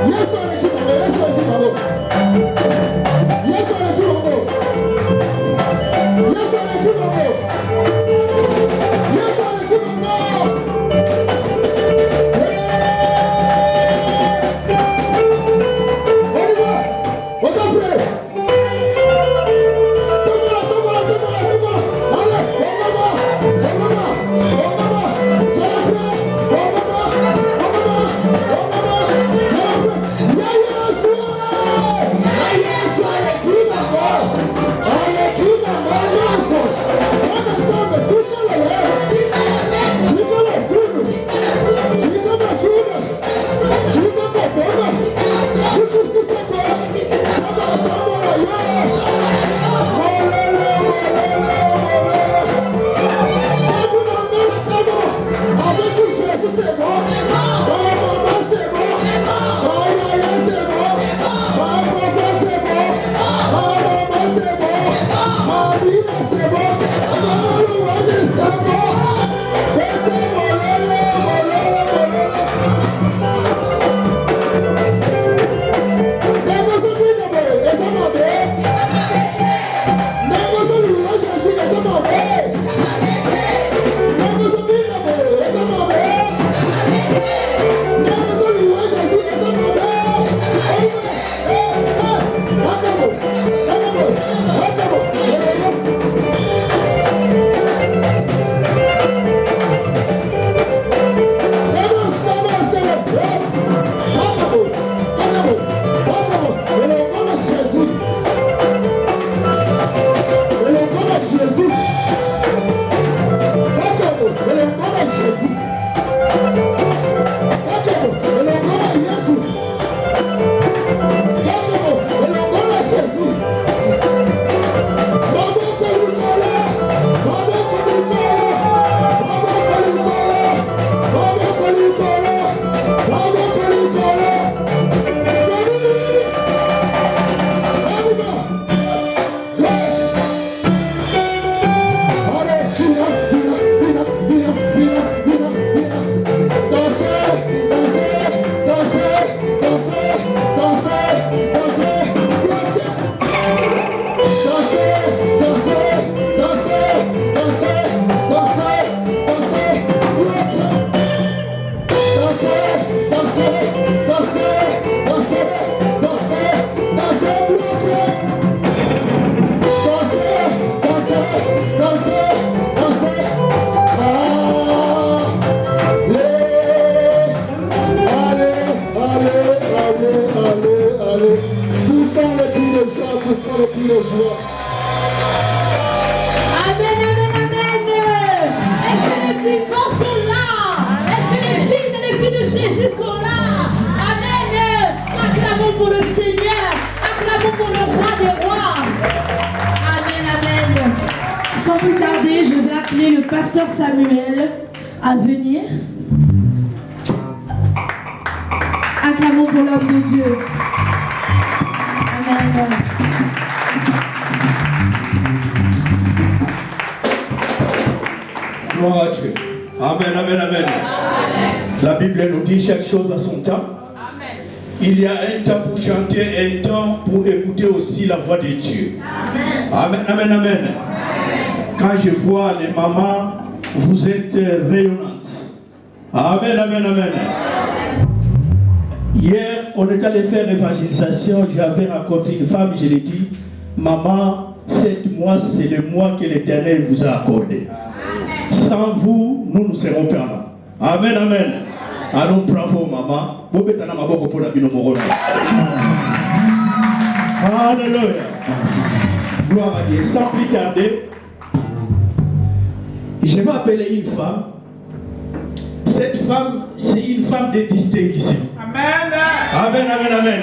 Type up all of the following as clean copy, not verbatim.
Yes, beaucoup de joie. Amen, amen, amen. Est-ce que les vivants sont là? Est-ce que les fils et les filles de Jésus sont là? Amen. Acclamons pour le Seigneur. Acclamons pour le roi des rois. Amen, amen. Sans plus tarder, je vais appeler le pasteur Samuel à venir. Acclamons pour l'homme de Dieu. Amen. Gloire à Dieu. Amen, amen, amen. La Bible nous dit chaque chose à son temps. Amen. Il y a un temps pour chanter, un temps pour écouter aussi la voix de Dieu. Amen, amen, amen. Quand je vois les mamans, vous êtes rayonnantes. Amen, amen, amen. Hier, on est allé faire évangélisation. J'avais rencontré une femme, je lui ai dit, maman, 7 mois, c'est le mois que l'Éternel vous a accordé. Sans vous, nous ne serons pas là. Amen, amen. Alors bravo, maman. Alléluia. Gloire à Dieu. Sans plus tarder, je vais appeler une femme. Cette femme, c'est une femme de distinction. Amen. Amen, amen, amen.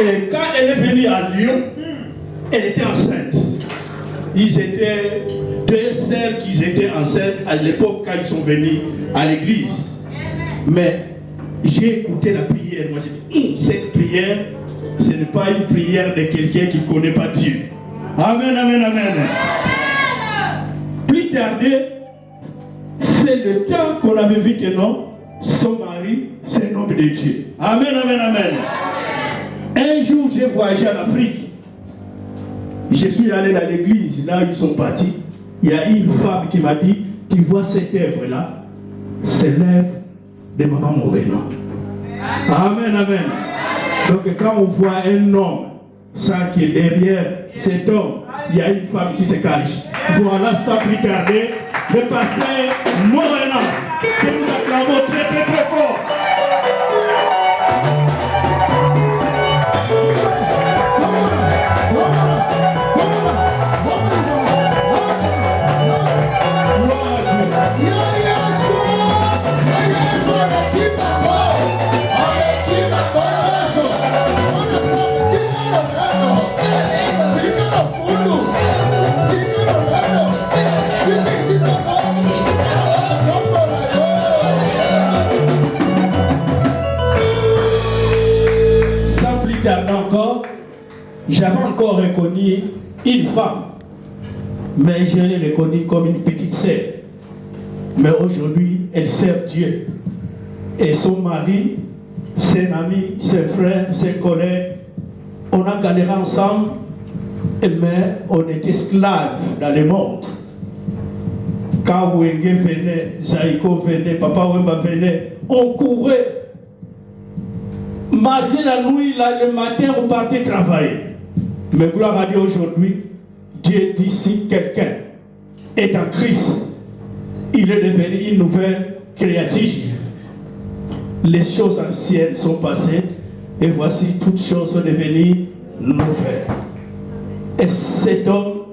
Et quand elle est venue à Lyon, elle était enceinte. Ils étaient 2 sœurs qui étaient enceintes à l'époque quand ils sont venus à l'église. Mais j'ai écouté la prière. Moi j'ai dit, cette prière, ce n'est pas une prière de quelqu'un qui ne connaît pas Dieu. Amen, amen, amen. Plus tardé, c'est le temps qu'on avait vu que non, son mari, c'est un homme de Dieu. Amen, amen, amen. Un jour, j'ai voyagé en Afrique. Je suis allé dans l'église, là où ils sont partis. Il y a une femme qui m'a dit, tu vois cette œuvre-là, c'est l'œuvre de Maman Morena. Amen, amen. Donc quand on voit un homme, sans que derrière cet homme, il y a une femme qui se cache. Voilà, sans plus tarder, le pasteur Morena, que nous acclamons très très très fort. J'avais encore reconnu une femme, mais je l'ai reconnue comme une petite sœur. Mais aujourd'hui, elle sert Dieu. Et son mari, ses amis, ses frères, ses collègues, on a galéré ensemble, mais on est esclaves dans le monde. Quand Wenge venait, Zaïko venait, Papa Wemba venait, on courait. Malgré la nuit, là, le matin, on partait travailler. Mais gloire à Dieu aujourd'hui, Dieu dit si quelqu'un est en Christ, il est devenu une nouvelle créature. Les choses anciennes sont passées et voici toutes choses sont devenues nouvelles. Et cet homme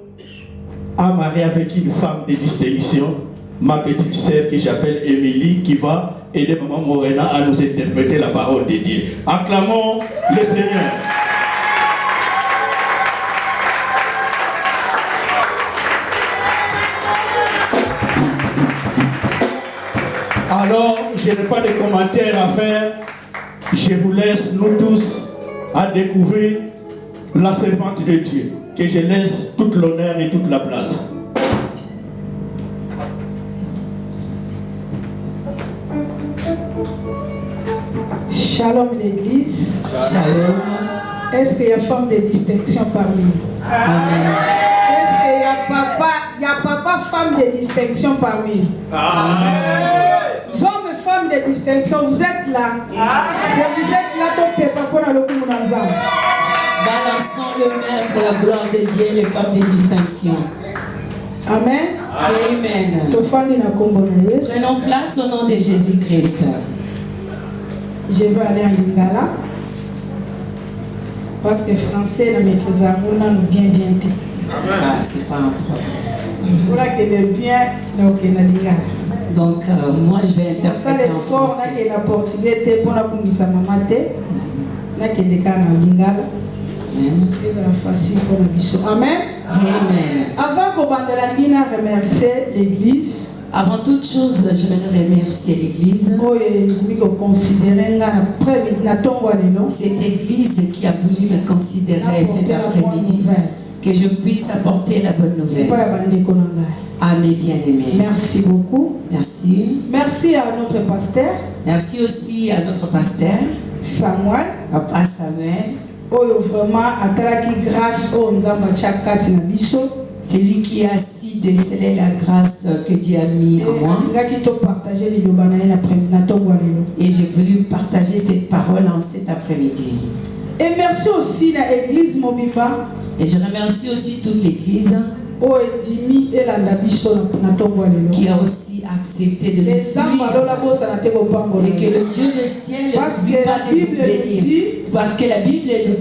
a marié avec une femme de distinction, ma petite sœur que j'appelle Émilie, qui va aider Maman Morena à nous interpréter la parole de Dieu. Acclamons le Seigneur. Alors, je n'ai pas de commentaires à faire. Je vous laisse, nous tous, à découvrir la servante de Dieu. Que je laisse tout l'honneur et toute la place. Shalom l'église. Shalom. Est-ce qu'il y a femme de distinction parmi nous? Amen. Est-ce qu'il y a papa femme de distinction parmi nous? Amen. Hommes et femmes de distinction, vous êtes là. Si vous êtes là, tout peuple pour aller au Koumounazam. Balançons le même pour la gloire de Dieu, les femmes de distinction. Amen. Amen. Prenons place au nom de Jésus-Christ. Je vais aller en Lingala. Parce que français, la maîtrise à nous, nous bien bien. Ah, c'est pas un problème. Voilà que le bien, donc il y a des gars. Donc, moi, je vais Ça, interpréter les en forts, français. là, qui est la portugais, pour la pungisa maman, là, qui est des cas dans l'ingala. Amen. C'est facile pour la biso. Amen. Amen. Avant qu'on bande la ligne, remercier l'église. Avant toute chose, j'aimerais remercier l'Église. Oh, et je considérer Cette Église qui a voulu me considérer cet après-midi, que je puisse apporter la bonne nouvelle à mes bien-aimés. Merci beaucoup. Merci. Merci à notre pasteur. Merci aussi à notre pasteur, Samuel. Papa Samuel. Oh, vraiment, à qui grâce au Nzamba Tchakati Nabiso. C'est lui qui a si décelé la grâce que Dieu a mis en moi. Et j'ai voulu partager cette parole en cet après-midi. Et merci aussi à l'église Mobiba. Et je remercie aussi toute l'église qui a aussi accepté de nous suivre. Et que le Dieu du ciel n'oublie pas de nous bénir. Parce que la Bible nous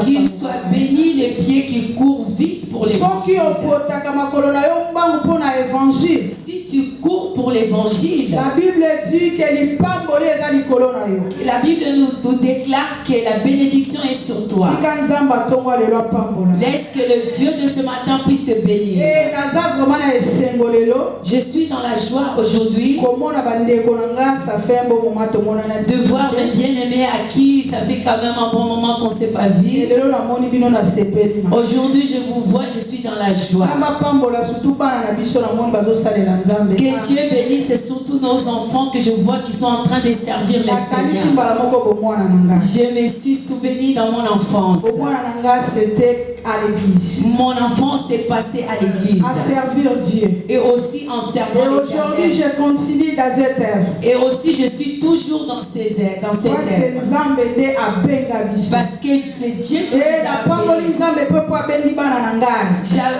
dit qu'il soit béni les pieds qui courent vite pour l'évangile. Si tu cours pour l'évangile, la Bible dit que la Bible nous déclare que la bénédiction est sur toi. Laisse que le Dieu de ce matin puisse te bénir. Je suis dans la joie aujourd'hui de voir mes bien-aimés à qui ça fait quand même un bon moment qu'on ne s'est pas vu. Aujourd'hui, je vous vois, je suis dans la joie. Que Dieu bénisse et surtout nos enfants que je vois qui sont en train de servir les Seigneurs. Je me suis souvenu dans mon enfance. C'était à l'église. Mon enfance s'est passée à l'église. À servir Dieu. Et aussi en servant et aujourd'hui, je continue dans cette œuvre. Et aussi, je suis toujours dans cette œuvre. Parce que c'est Dieu qui nous a appelés.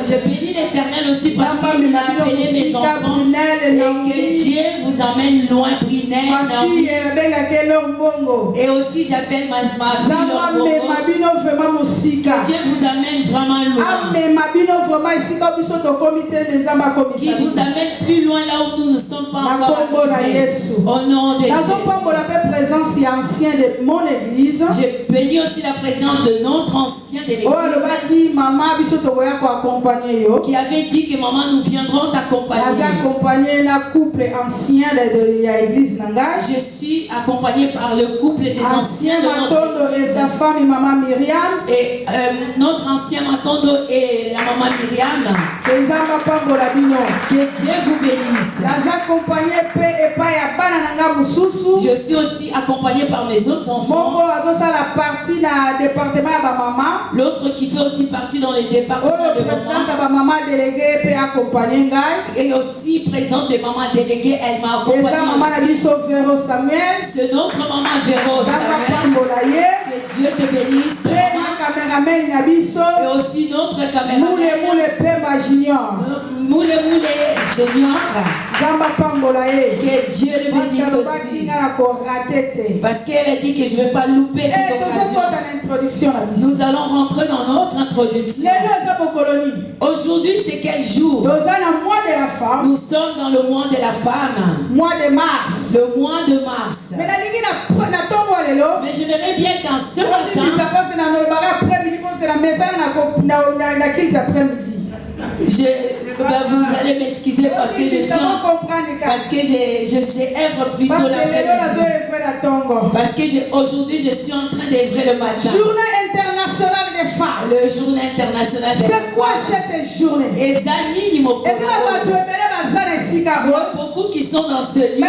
Je bénis l'Éternel aussi parce qu'il a appelé mes enfants et que Dieu vous amène loin, Brunel. Et aussi, j'appelle ma fille que Dieu vous amène vraiment loin. Qui vous amène plus loin là où nous ne sommes pas encore arrivés. Au nom de Jésus. Je bénis aussi la présence de notre ancien de l'église. Qui avait dit que maman, nous viendrons t'accompagner. Je suis accompagné par le couple des anciens de notre église. Et notre ancien Matondo et la maman Myriam. Que Dieu vous bénisse. Je suis aussi accompagné par mes autres enfants. L'autre qui fait aussi partie dans les départements de maman. Et aussi présidente des mamans déléguées, elle m'a accompagné aussi. C'est notre maman Véro Samuel. Que Dieu te bénisse. Et aussi notre caméraman. Moule Junior. Que Dieu le bénisse aussi. Parce qu'elle a dit que je ne vais pas louper cette occasion. Nous allons rentrer dans notre introduction. Aujourd'hui, c'est quel jour? Nous sommes dans le mois de la femme. Mois de mars. Le mois de mars. Mais j'aimerais bien qu'en ce matin, vous allez m'excuser parce que je sens, parce que j'ai œuvre plutôt l'après-midi. Parce que aujourd'hui je suis en train d'œuvrer le matin. Journée internationale des femmes. Le journée internationale des femmes. C'est quoi cette journée? Et ça, il y a beaucoup qui sont dans ce lieu.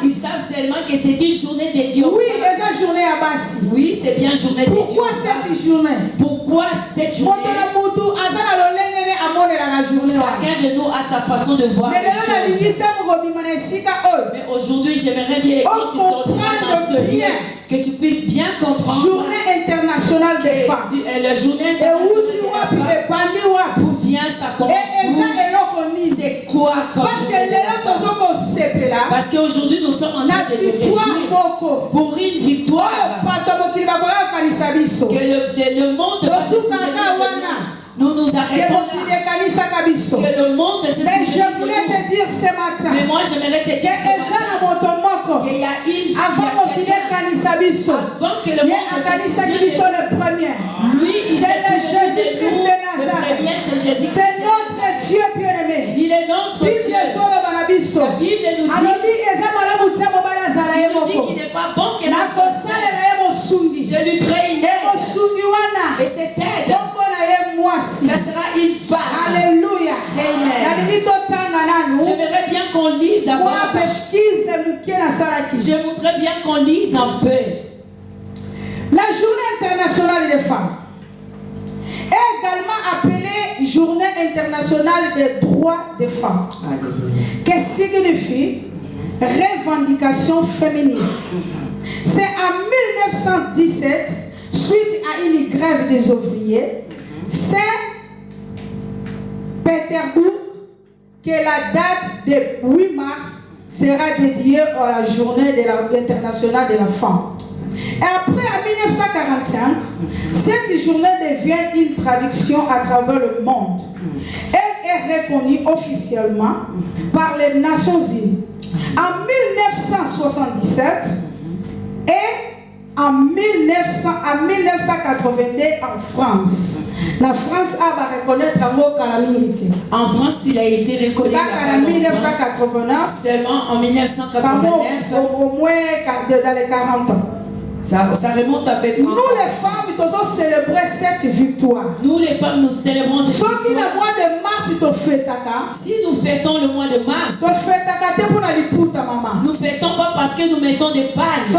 Ils savent seulement que c'est une journée dédiée. Oui, c'est journée à Bassi. Oui, c'est bien journée dédiée. Pourquoi cette journée? Pourquoi cette journée? Chacun de nous a sa façon de voir les choses. Mais aujourd'hui, j'aimerais bien quand tu sortiras dans ce lieu, que tu puisses bien comprendre. Journée internationale des femmes. La journée internationale des femmes. D'où vient ça? Comment c'est quoi comme journée? Parce qu'aujourd'hui, nous sommes en en train de nous réjouir pour une victoire que le monde va se souvenir. Nous nous arrêtons là. Que le monde se Mais je voulais te dire ce matin. Mais moi, j'aimerais te dire ce matin qu'il y a une avant que le monde le premier. Lui, il c'est le Jésus-Christ de le Nazareth. premier, c'est Jésus. C'est notre Dieu bien-aimé. Il est notre Dieu. La Bible nous dit qu'il n'est pas bon que je lui ferai une aide. Et cette aide, ça sera une femme. Alléluia. Amen. J'aimerais bien qu'on lise d'abord. Je voudrais bien qu'on lise un peu. La journée internationale des femmes est également appelée journée internationale des droits des femmes. Qui signifie revendication féministe. C'est en 1917, suite à une grève des ouvriers, Saint-Pétersbourg, que la date de 8 mars sera dédiée à la journée internationale de la femme. Et après, en 1945, cette journée devient une tradition à travers le monde. Elle est reconnue officiellement par les Nations Unies. En 1977 et en 1982 en France. La France a reconnaître en France, il a été reconnu en 1989. Seulement en 1989. Au moins dans les 40 ans. Ça remonte à peu près. Nous les femmes, nous avons célébré cette victoire. Nous les femmes, nous célébrons cette victoire. Le mois de mars, si nous fêtons le mois de mars, nous fêtons pas parce que nous mettons des pagnes.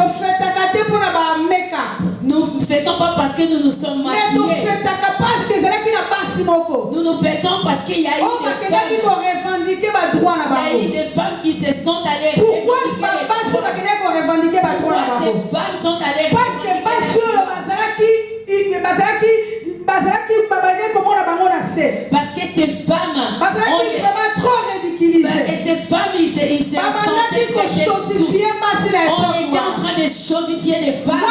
Nous fêtons pas parce que nous nous sommes maquillés. Nous nous fêtons parce qu'il y a eu des femmes qui se sont allées revendiquer. Pourquoi ces femmes sont allées revendiquer? Parce que ces femmes trop ridiculisées. Et ces femmes, ils se on était en train de chosifier les femmes. La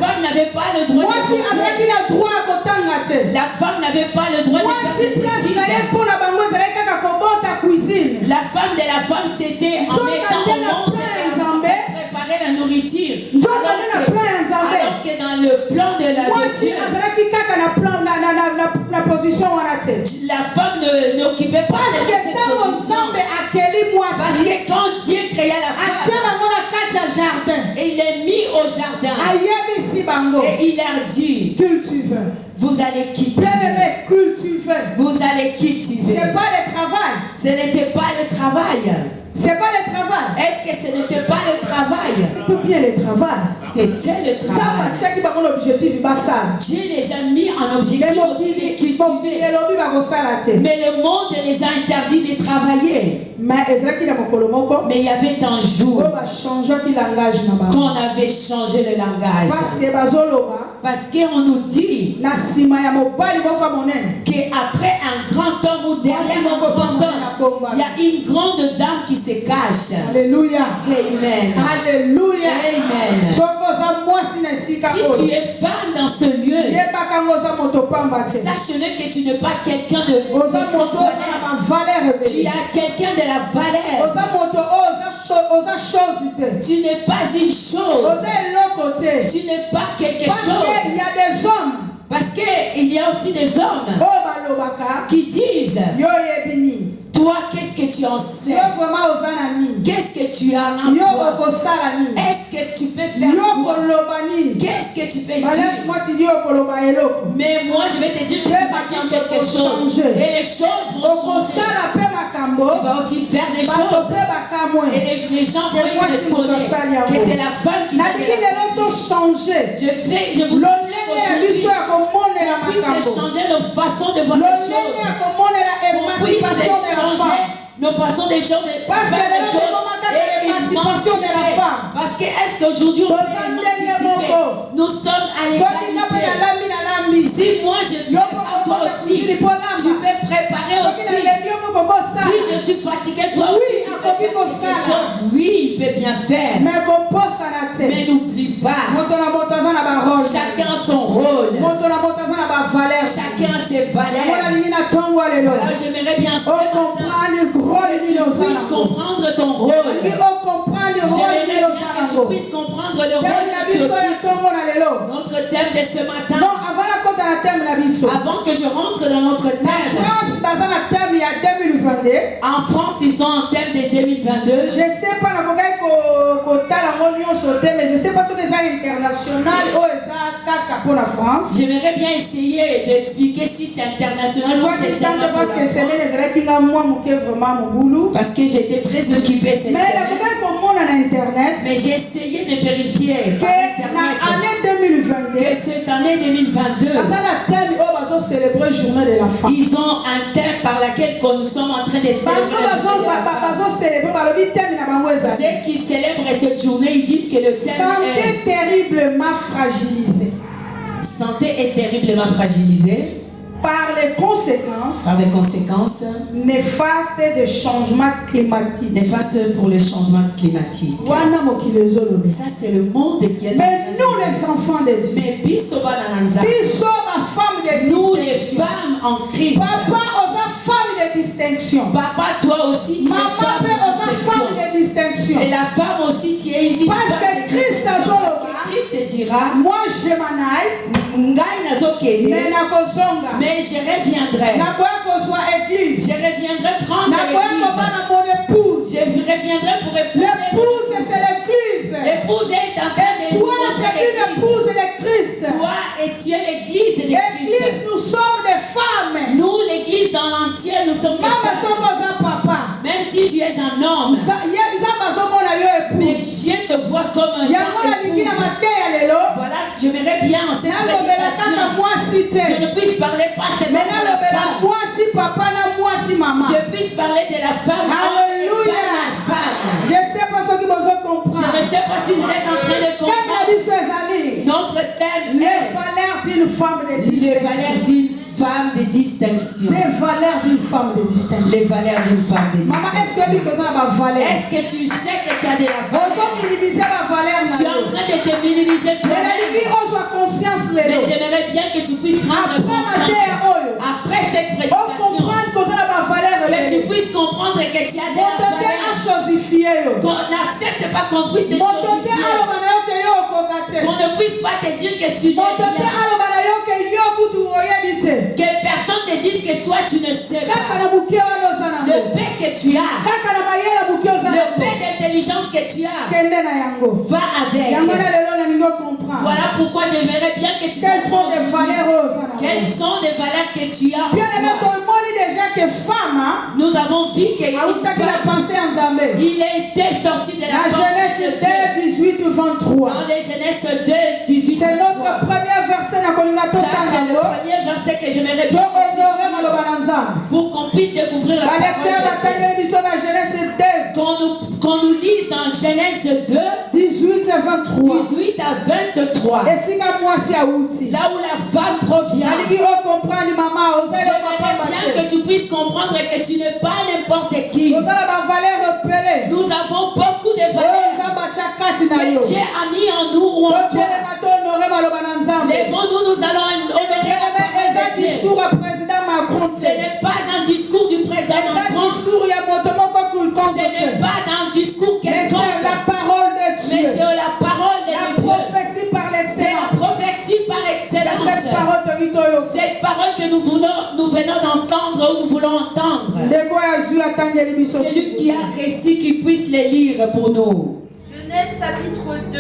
femme n'avait pas le droit de voter. La femme n'avait pas le droit de faire des études. La femme de la femme, c'était en mettant au monde préparer la nourriture. Alors que dans le plan de la Dieu, la femme n'occupait pas cette position. Parce que quand Dieu créa la femme, et il est mis au jardin, et il a dit, vous allez cultiver. Vous allez cultiver. C'est pas le travail. Ce n'était pas le travail. C'est pas le travail. Est-ce que ce n'était pas le travail? C'était bien le travail. C'était le travail. Dieu les a mis en objectif aussi de cultiver. Mais le monde les a interdits de travailler. Mais il y avait un jour qu'on avait changé le langage. Parce qu'on nous dit qu'après un grand homme ou derrière un grand homme, il y a une grande dame qui se cache. Alléluia. Amen. Alléluia. Amen. Si tu es femme dans ce lieu, sache-le que tu n'es pas quelqu'un de valeur. Tu as quelqu'un de la valeur. Tu n'es pas une chose. Tu n'es pas quelque chose. Il y a des hommes. Parce qu'il y a aussi des hommes qui disent, toi, qu'est-ce que tu en sais? Qu'est-ce que tu as en toi? Est-ce que tu peux faire quoi? Qu'est-ce que tu peux dire? Mais moi, je vais te dire que tu vas dire quelque chose. Et les choses vont changer. Tu vas aussi faire des choses. Et les gens vont être étonnés que c'est la femme qui va faire. Je vous puisse changer nos façons de voir les choses. Qu'on puisse changer nos façons de faire les choses et émanciper. Parce que est-ce qu'aujourd'hui on peut émanciper? Nous sommes à l'égalité. Si moi je prépare, toi aussi, tu peux préparer aussi. Si je suis fatigué, toi aussi tu peux quelque chose, oui, il peut bien faire. Mais n'oublie pas. Chacun a son rôle. Chacun a ses valeurs. Voilà, j'aimerais bien que tu puisses comprendre ton rôle. J'aimerais bien que tu puisses comprendre le rôle que tu occupes. Notre thème de ce matin. Avant que je rentre dans notre thème. En France, ils sont en thème de 2022. Je ne sais pas mais je sais pas si c'est international ou c'est pour la France. J'aimerais bien essayer d'expliquer si c'est international ou c'est seulement pour la France. Parce que j'étais très occupée cette semaine. Mais j'ai essayé de vérifier par Internet que cette année 2022, ils ont un thème par lequel nous sommes en train de célébrer la journée de la femme. Ceux qui célèbrent cette journée, ils disent que le thème santé terriblement fragilisée. Santé est terriblement fragilisée. Par les conséquences néfastes des changements climatiques. Néfastes pour les changements climatiques. Ça, c'est le monde qui est. Mais nous, les enfants de Dieu, nous, les femmes en Christ. Papa, aux femmes de distinction. Papa, toi aussi, tu es femme de distinction. Et la femme aussi, tu es ici. Parce que Christ te dira, moi, je m'en aille. Mais je reviendrai. Je reviendrai prendre l'épouse. Je reviendrai pour épouser. L'épouse, c'est l'église. L'épouse est en train de. Toi, c'est une épouse de Christ. Toi et tu es l'église de Christ. L'église, nous sommes des femmes. Nous, l'église dans l'entier, nous sommes des femmes. Même si tu es un homme. Mais Dieu te voit comme un homme. Voilà, j'aimerais bien en cette prédication. Je ne puisse parler pas seulement de la femme. Je puisse parler de la femme. Alléluia. Je ne sais pas ce que vous comprenez. Je ne sais pas si vous êtes en train de comprendre. Notre thème les valeurs d'une femme de distinction. Les valeurs d'une femme de distinction. Les valeurs d'une femme de distinction. Les valeurs d'une femme de distinction. Maman, est-ce que tu sais que tu as de la valeur? Tu es en train de te minimiser toi-même. Mais j'aimerais bien que tu puisses rendre conscience après cette prédication. Que tu puisses comprendre que tu as de la valeur. Qu'on n'accepte pas qu'on puisse te chosifier. Qu'on ne puisse pas te dire que tu n'es rien. Que personne te dise que toi tu ne sais pas. Le paix que tu as, le paix d'intelligence que tu as, va avec. Voilà pourquoi j'aimerais bien que tu comprennes quelles sont les valeurs que tu as. Nous avons vu qu'il était sorti de la Genèse 2, 18 23. Dans les Genèse 2, 18 c'est notre premier verset. C'est le premier verset que j'aimerais bien pour qu'on puisse découvrir la parole de Dieu. Qu'on nous lise dans Genèse 2, 18 à 23. 18 à 23. Là où la femme provient. J'aimerais bien que tu puisses comprendre que tu n'es pas n'importe qui. Nous avons beaucoup de valeurs que Dieu a mis en nous ou en toi. Lèvons-nous, nous allons honorer la parole de Dieu. Ce n'est pas un discours du président Macron. Ce n'est pas un discours quelconque. C'est la parole de Dieu. Mais c'est la parole de Dieu. C'est la prophétie par excellence. Cette parole que nous venons d'entendre ou nous voulons entendre. C'est lui qui a réussi qui puisse les lire pour nous. Genèse chapitre 2,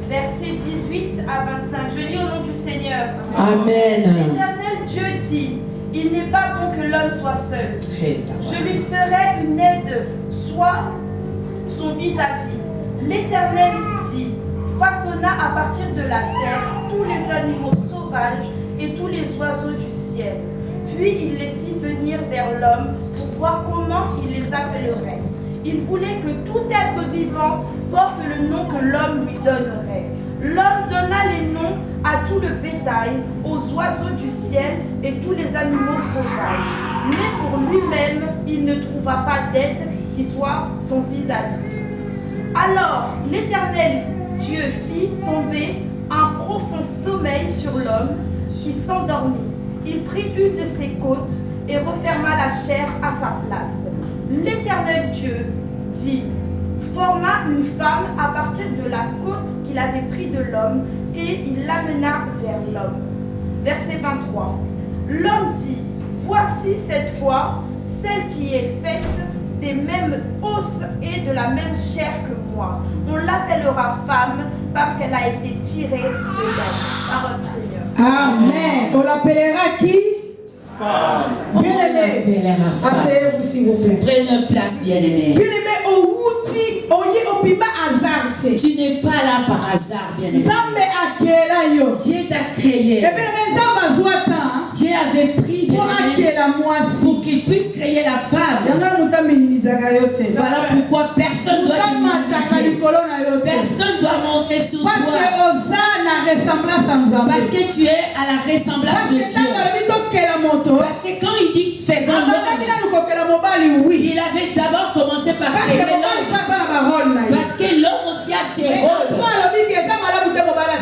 versets 18 à 25. Je lis au nom du Seigneur. Amen. L'Éternel Dieu dit, il n'est pas bon que l'homme soit seul. Je lui ferai une aide, soit son vis-à-vis. L'Éternel dit, façonna à partir de la terre tous les animaux sauvages et tous les oiseaux du ciel. Puis il les fit venir vers l'homme pour voir comment il les appellerait. Il voulait que tout être vivant porte le nom que l'homme lui donnerait. L'homme donna les noms à tout le bétail, aux oiseaux du ciel et tous les animaux sauvages. Mais pour lui-même, il ne trouva pas d'aide qui soit son vis-à-vis. Alors l'Éternel Dieu fit tomber un profond sommeil sur l'homme qui s'endormit. Il prit une de ses côtes et referma la chair à sa place. L'Éternel Dieu dit, forma une femme à partir de la côte qu'il avait pris de l'homme et il l'amena vers l'homme. Verset 23. L'homme dit, voici cette fois celle qui est faite des mêmes os et de la même chair que moi. On l'appellera femme parce qu'elle a été tirée de l'homme. Parole du Seigneur. Amen. On l'appellera qui? Femme. Bien-aimé. Asseyez-vous s'il vous plaît. Prenez place, bien-aimé. Bien-aimé, tu n'es pas là par hasard, bien-aimé. Dieu t'a créé. Dieu avait pris pour qu'il puisse créer la femme. Voilà pourquoi personne doit personne doit monter sur toi. Parce que tu es à la ressemblance de Dieu. Parce que quand il dit faisons l'homme, il avait d'abord commencé par créer l'homme. Parce que l'homme aussi a ses rôles.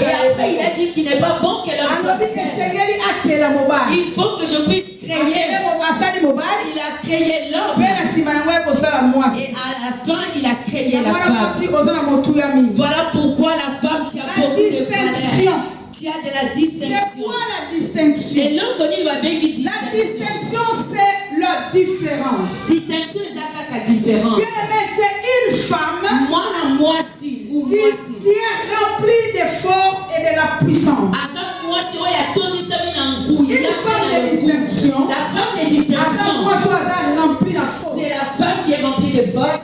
Et après il a dit qu'il n'est pas bon que l'homme soit seul. Il faut que je puisse créer. Il a créé l'homme. Et à la fin, il a créé la femme. Voilà pourquoi la femme, tu as beaucoup de valeur. Tu as de la distinction. C'est quoi la distinction? Et l'homme connaît le bien qui dit. La distinction, c'est la différence. Distinction, c'est la différence. C'est une femme qui est remplie de force et de la puissance. Une femme de distinction. La femme de distinction. C'est la femme qui est remplie de force.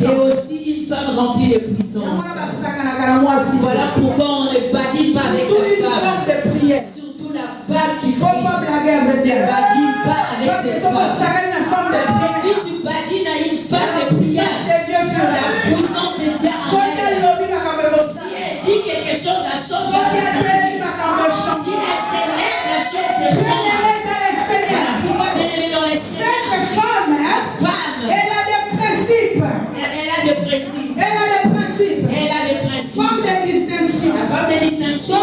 Et aussi une femme remplie de puissance. Voilà pourquoi on ne badine pas avec la femme. Surtout la femme qui prie. Ne badine pas avec cette femme. Parce que si tu badines à une femme de prière, la puissance de Dieu arrive. Si elle dit quelque chose, la chose va se faire. Si elle s'élève, la chose se change. Voilà pourquoi, bien aimé dans les cieux, cette femme, elle a des principes. Elle a des principes. Femme de distinction. La femme de distinction.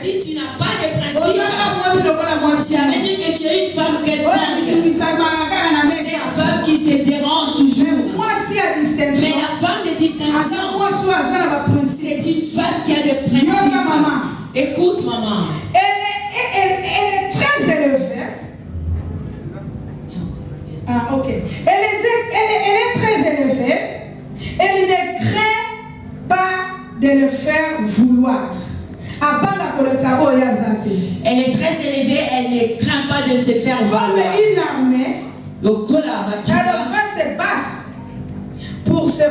Si tu n'as pas de principes, ça veut dire que tu es une femme quelconque. Cette femme qui se dérange toujours. Mais la femme de distinction, c'est une femme qui a des principes. Écoute, maman. Elle est très élevée. Ah, ok. Elle est très élevée. Elle ne craint pas de le faire vouloir. Elle est très élevée, elle ne craint pas de se faire valoir. Une armée, elle va se battre pour se